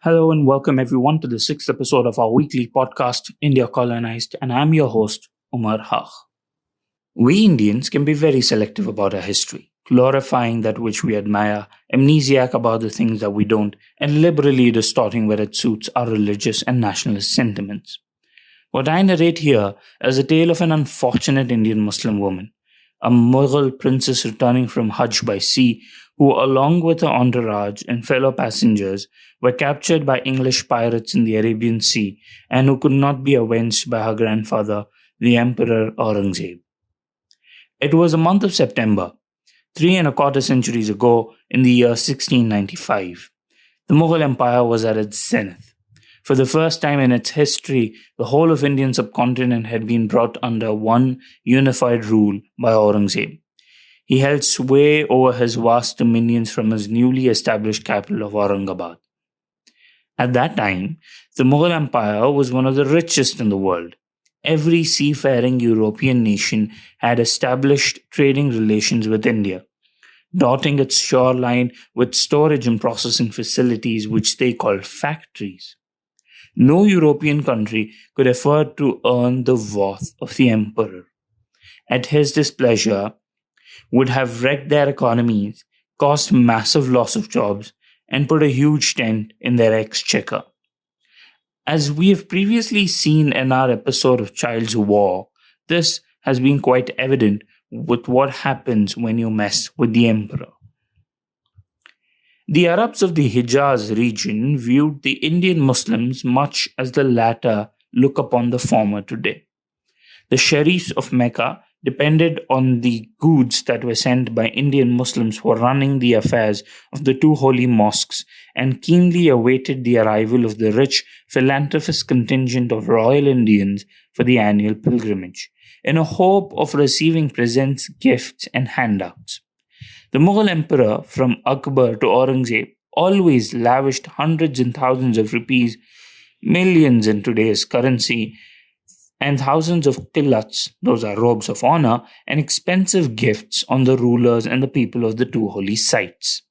Hello and welcome everyone to the sixth episode of our weekly podcast, India Colonized, and I'm your host, Umar Haq. We Indians can be very selective about our history, glorifying that which we admire, amnesiac about the things that we don't, and liberally distorting where it suits our religious and nationalist sentiments. What I narrate here is a tale of an unfortunate Indian Muslim woman, a Mughal princess returning from Hajj by sea, who, along with her entourage and fellow passengers, were captured by English pirates in the Arabian Sea and who could not be avenged by her grandfather, the Emperor Aurangzeb. It was the month of September, 3.25 centuries ago, in the year 1695. The Mughal Empire was at its zenith. For the first time in its history, the whole of Indian subcontinent had been brought under one unified rule by Aurangzeb. He held sway over his vast dominions from his newly established capital of Aurangabad. At that time, the Mughal Empire was one of the richest in the world. Every seafaring European nation had established trading relations with India, dotting its shoreline with storage and processing facilities which they called factories. No European country could afford to earn the wrath of the emperor. At his displeasure, would have wrecked their economies, caused massive loss of jobs, and put a huge dent in their exchequer. As we have previously seen in our episode of Child's War, this has been quite evident with what happens when you mess with the emperor. The Arabs of the Hijaz region viewed the Indian Muslims much as the latter look upon the former today. The Sharifs of Mecca depended on the goods that were sent by Indian Muslims for running the affairs of the two holy mosques and keenly awaited the arrival of the rich philanthropist contingent of royal Indians for the annual pilgrimage, in a hope of receiving presents, gifts, and handouts. The Mughal emperor, from Akbar to Aurangzeb, always lavished hundreds and thousands of rupees, millions in today's currency, and thousands of qillats, those are robes of honor, and expensive gifts on the rulers and the people of the two holy sites.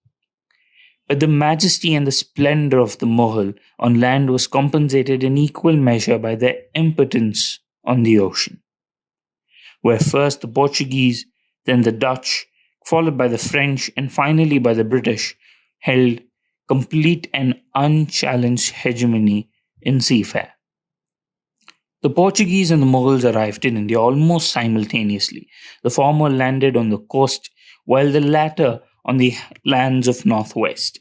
But the majesty and the splendor of the Mughal on land was compensated in equal measure by their impotence on the ocean, where first the Portuguese, then the Dutch, followed by the French, and finally by the British, held complete and unchallenged hegemony in seafare. The Portuguese and the Mughals arrived in India almost simultaneously. The former landed on the coast, while the latter on the lands of northwest.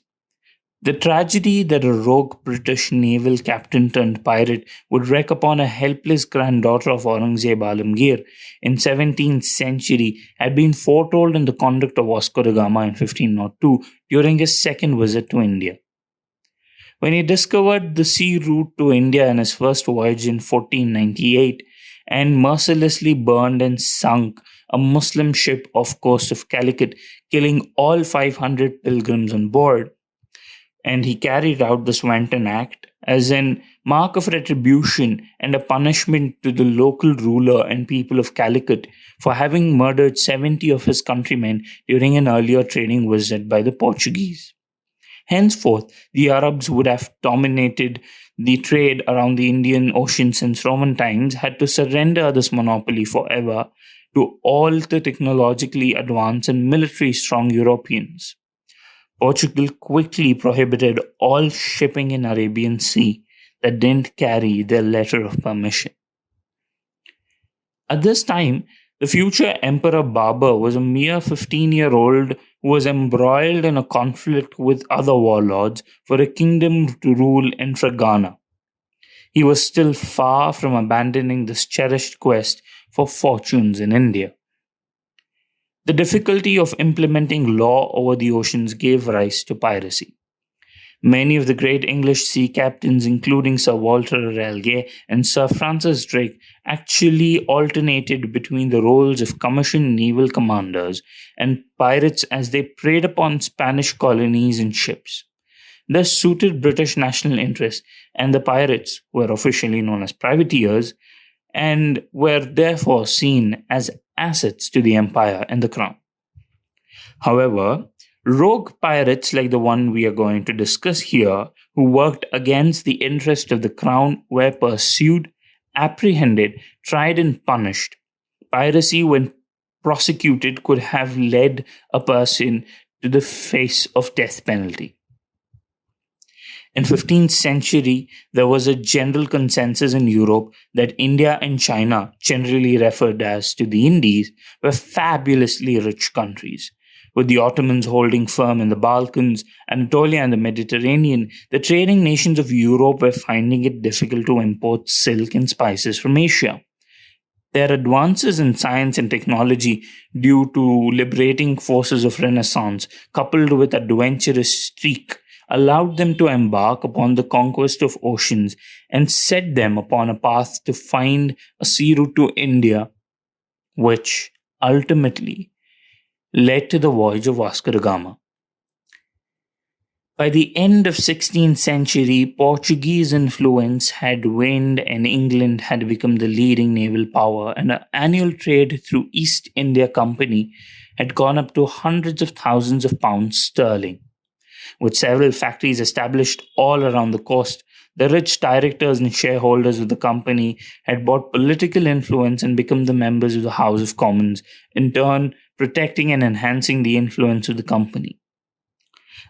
The tragedy that a rogue British naval captain turned pirate would wreak upon a helpless granddaughter of Aurangzeb Alamgir in 17th century had been foretold in the conduct of Vasco da Gama in 1502 during his second visit to India. When he discovered the sea route to India in his first voyage in 1498 and mercilessly burned and sunk a Muslim ship off coast of Calicut, killing all 500 pilgrims on board, and he carried out this wanton act as an mark of retribution and a punishment to the local ruler and people of Calicut for having murdered 70 of his countrymen during an earlier trading visit by the Portuguese. Henceforth, the Arabs would have dominated the trade around the Indian Ocean since Roman times, had to surrender this monopoly forever to all the technologically advanced and military strong Europeans. Portugal quickly prohibited all shipping in Arabian Sea that didn't carry their letter of permission. At this time, the future Emperor Babur was a mere 15-year-old who was embroiled in a conflict with other warlords for a kingdom to rule in Fergana. He was still far from abandoning this cherished quest for fortunes in India. The difficulty of implementing law over the oceans gave rise to piracy. Many of the great English sea captains, including Sir Walter Raleigh and Sir Francis Drake, actually alternated between the roles of commissioned naval commanders and pirates as they preyed upon Spanish colonies and ships. This suited British national interests, and the pirates were officially known as privateers and were therefore seen as assets to the empire and the crown. However, Rogue pirates like the one we are going to discuss here, who worked against the interest of the crown, were pursued, apprehended, tried, and punished. Piracy, when prosecuted, could have led a person to the face of death penalty. In 15th century, there was a general consensus in Europe that India and China, generally referred as to the Indies, were fabulously rich countries. With the Ottomans holding firm in the Balkans, Anatolia, and the Mediterranean, the trading nations of Europe were finding it difficult to import silk and spices from Asia. Their advances in science and technology, due to liberating forces of Renaissance, coupled with adventurous streak, allowed them to embark upon the conquest of oceans and set them upon a path to find a sea route to India, which ultimately led to the voyage of Vasco da Gama. By the end of 16th century, Portuguese influence had waned and England had become the leading naval power, and an annual trade through East India Company had gone up to hundreds of thousands of pounds sterling. With several factories established all around the coast, the rich directors and shareholders of the company had bought political influence and become the members of the House of Commons, in turn protecting and enhancing the influence of the company.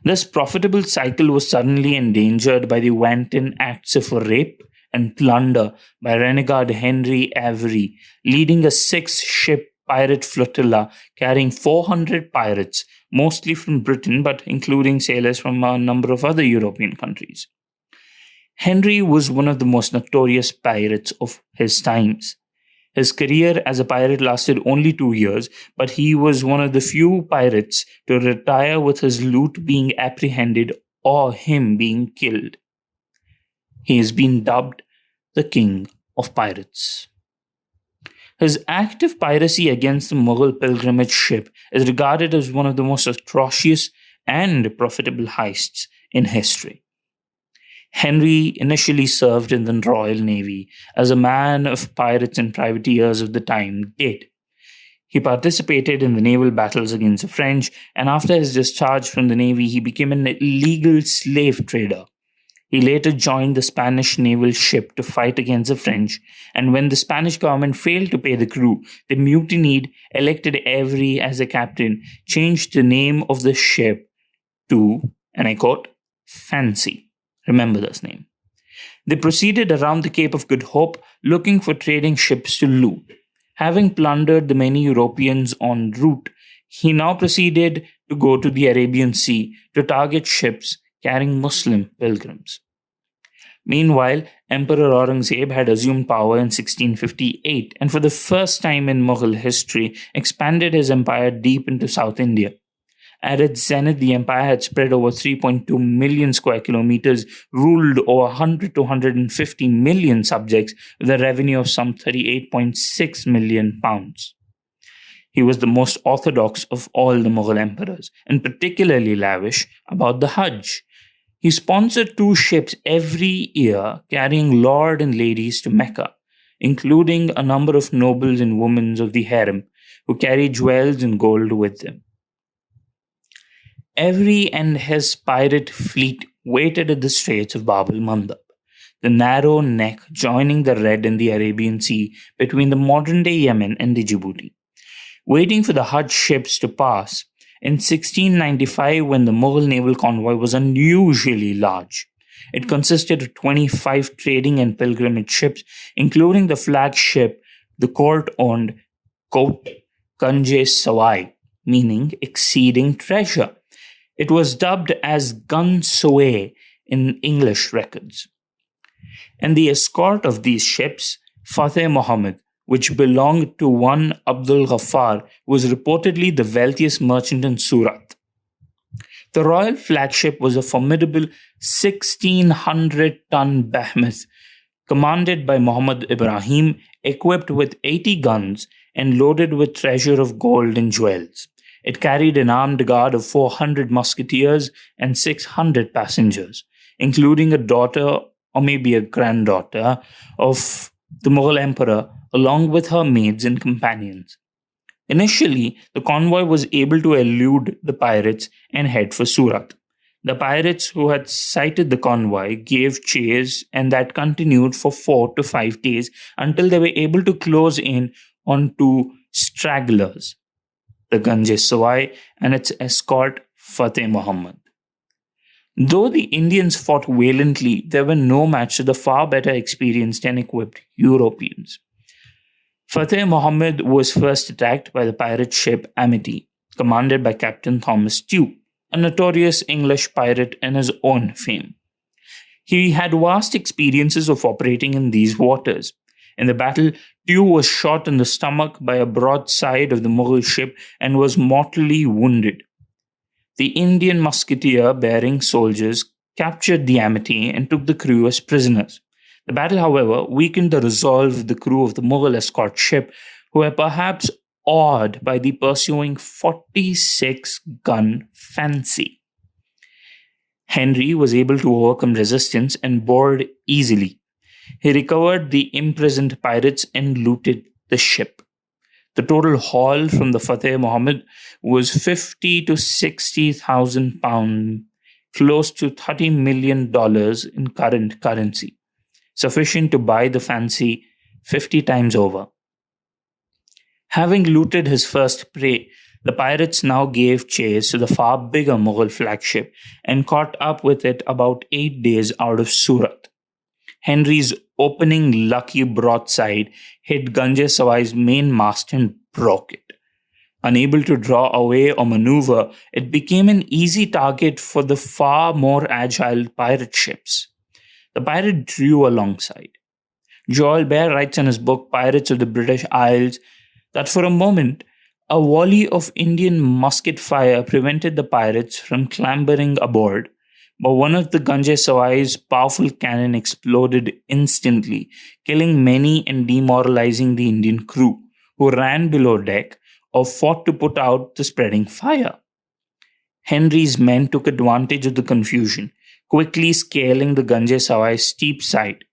This profitable cycle was suddenly endangered by the wanton acts of rape and plunder by renegade Henry Avery, leading a 6-ship pirate flotilla carrying 400 pirates, mostly from Britain but including sailors from a number of other European countries. Henry was one of the most notorious pirates of his times. His career as a pirate lasted only 2 years, but he was one of the few pirates to retire with his loot being apprehended or him being killed. He has been dubbed the King of Pirates. His active piracy against the Mughal pilgrimage ship is regarded as one of the most atrocious and profitable heists in history. Henry initially served in the Royal Navy, as a man of pirates and privateers of the time did. He participated in the naval battles against the French, and after his discharge from the Navy, he became an illegal slave trader. He later joined the Spanish naval ship to fight against the French, and when the Spanish government failed to pay the crew, they mutinied, elected Avery as the captain, changed the name of the ship to, and I quote, Fancy. Remember this name. They proceeded around the Cape of Good Hope looking for trading ships to loot. Having plundered the many Europeans en route, he now proceeded to go to the Arabian Sea to target ships carrying Muslim pilgrims. Meanwhile, Emperor Aurangzeb had assumed power in 1658 and for the first time in Mughal history expanded his empire deep into South India. At its zenith, the empire had spread over 3.2 million square kilometers, ruled over 100 to 150 million subjects, with a revenue of some 38.6 million pounds. He was the most orthodox of all the Mughal emperors, and particularly lavish about the Hajj. He sponsored 2 ships every year carrying lord and ladies to Mecca, including a number of nobles and women of the harem who carried jewels and gold with them. Avery and his pirate fleet waited at the Straits of Bab el-Mandab, the narrow neck joining the Red and the Arabian Sea between the modern-day Yemen and Djibouti. Waiting for the Hajj ships to pass, in 1695, when the Mughal naval convoy was unusually large, it consisted of 25 trading and pilgrimage ships, including the flagship, the court-owned Ganj E Swai, meaning exceeding treasure. It was dubbed as Ganj-i-Sawai in English records. And the escort of these ships, Fateh Muhammed, which belonged to one Abdul Ghaffar, was reportedly the wealthiest merchant in Surat. The royal flagship was a formidable 1,600-ton behemoth, commanded by Muhammad Ibrahim, equipped with 80 guns and loaded with treasure of gold and jewels. It carried an armed guard of 400 musketeers and 600 passengers, including a daughter or maybe a granddaughter of the Mughal emperor, along with her maids and companions. Initially, the convoy was able to elude the pirates and head for Surat. The pirates who had sighted the convoy gave chase, and that continued for 4 to 5 days until they were able to close in on two stragglers, the Ganj E Swai and its escort Fateh Muhammed. Though the Indians fought valiantly, they were no match to the far better experienced and equipped Europeans. Fateh Muhammad was first attacked by the pirate ship Amity, commanded by Captain Thomas Stew, a notorious English pirate in his own fame. He had vast experiences of operating in these waters. In the battle, Tew was shot in the stomach by a broadside of the Mughal ship and was mortally wounded. The Indian musketeer bearing soldiers captured the Amity and took the crew as prisoners. The battle, however, weakened the resolve of the crew of the Mughal escort ship, who were perhaps awed by the pursuing 46-gun Fancy. Henry was able to overcome resistance and board easily. He recovered the imprisoned pirates and looted the ship. The total haul from the Fateh Muhammad was 50 to 60,000 pounds, close to $30 million in current currency, sufficient to buy the Fancy 50 times over. Having looted his first prey, the pirates now gave chase to the far bigger Mughal flagship and caught up with it about 8 days out of Surat. Henry's opening lucky broadside hit Ganj-i-Sawai's main mast and broke it. Unable to draw away or maneuver, it became an easy target for the far more agile pirate ships. The pirate drew alongside. Joel Baer writes in his book Pirates of the British Isles that for a moment, a volley of Indian musket fire prevented the pirates from clambering aboard, but one of the Ganj-i-Sawai's powerful cannon exploded instantly, killing many and demoralizing the Indian crew, who ran below deck or fought to put out the spreading fire. Henry's men took advantage of the confusion, quickly scaling the Ganj-i-Sawai's steep side.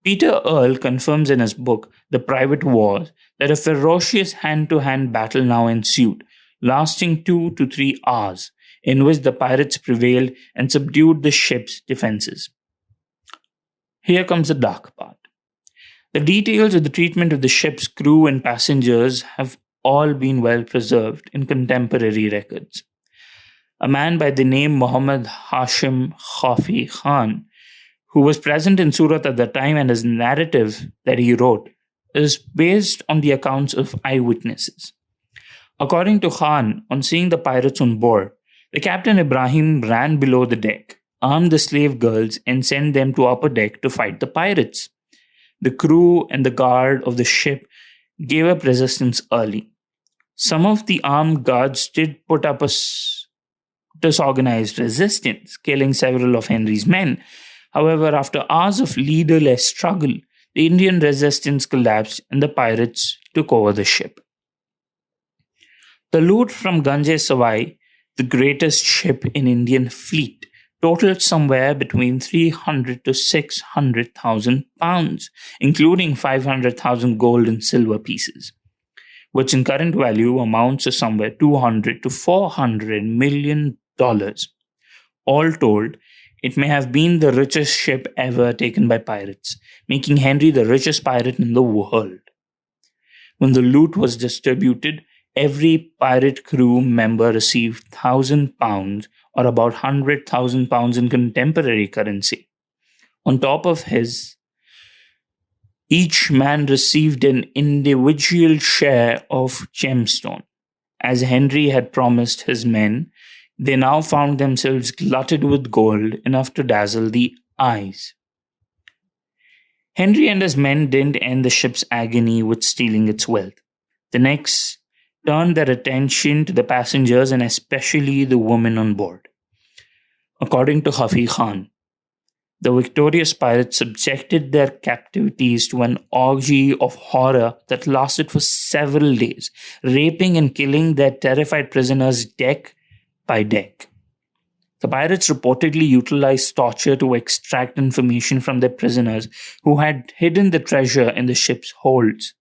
Peter Earle confirms in his book, The Private Wars, that a ferocious hand-to-hand battle now ensued, lasting 2 to 3 hours, in which the pirates prevailed and subdued the ship's defenses. Here comes the dark part. The details of the treatment of the ship's crew and passengers have all been well preserved in contemporary records. A man by the name Muhammad Hashim Khafi Khan, who was present in Surat at the time, and his narrative that he wrote is based on the accounts of eyewitnesses. According to Khan, on seeing the pirates on board, the Captain Ibrahim ran below the deck, armed the slave girls, and sent them to upper deck to fight the pirates. The crew and the guard of the ship gave up resistance early. Some of the armed guards did put up a disorganized resistance, killing several of Henry's men. However, after hours of leaderless struggle, the Indian resistance collapsed and the pirates took over the ship. The loot from Ganj E Swai, the greatest ship in Indian fleet, totaled somewhere between 300 to 600,000 pounds, including 500,000 gold and silver pieces, which in current value amounts to somewhere 200 to 400 million dollars. All told, it may have been the richest ship ever taken by pirates, making Henry the richest pirate in the world. When the loot was distributed, every pirate crew member received 1,000 pounds, or about 100,000 pounds in contemporary currency. On top of his, each man received an individual share of gemstone. As Henry had promised his men, they now found themselves glutted with gold enough to dazzle the eyes. Henry and his men didn't end the ship's agony with stealing its wealth. The next turned their attention to the passengers and especially the women on board. According to Khafi Khan, the victorious pirates subjected their captivities to an orgy of horror that lasted for several days, raping and killing their terrified prisoners deck by deck. The pirates reportedly utilized torture to extract information from their prisoners who had hidden the treasure in the ship's holds.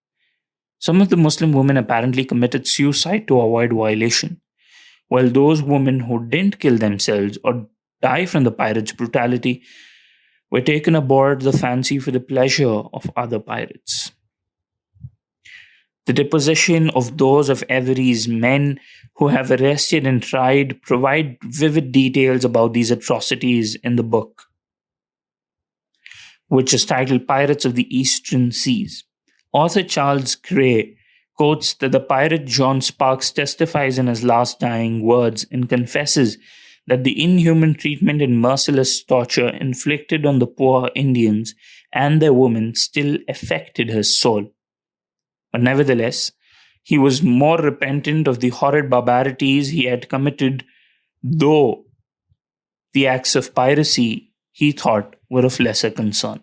Some of the Muslim women apparently committed suicide to avoid violation, while those women who didn't kill themselves or die from the pirates' brutality were taken aboard the Fancy for the pleasure of other pirates. The deposition of those of Avery's men who have arrested and tried provide vivid details about these atrocities in the book, which is titled Pirates of the Eastern Seas. Author Charles Gray quotes that the pirate John Sparks testifies in his last dying words and confesses that the inhuman treatment and merciless torture inflicted on the poor Indians and their women still affected his soul. But nevertheless, he was more repentant of the horrid barbarities he had committed, though the acts of piracy he thought were of lesser concern.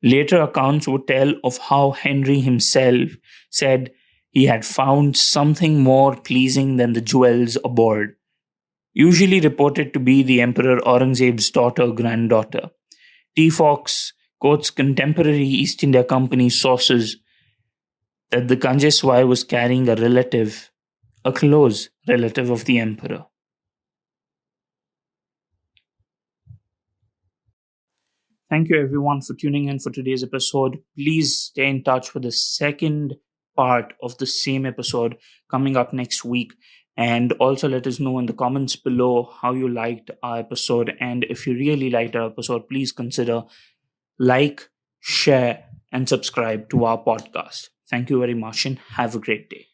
Later accounts would tell of how Henry himself said he had found something more pleasing than the jewels aboard, usually reported to be the Emperor Aurangzeb's granddaughter. T. Fox quotes contemporary East India Company sources that the Ganj E Swai was carrying a close relative of the emperor. Thank you everyone for tuning in for today's episode. Please stay in touch for the second part of the same episode coming up next week. And also let us know in the comments below how you liked our episode. And if you really liked our episode, please consider like, share, and subscribe to our podcast. Thank you very much and have a great day.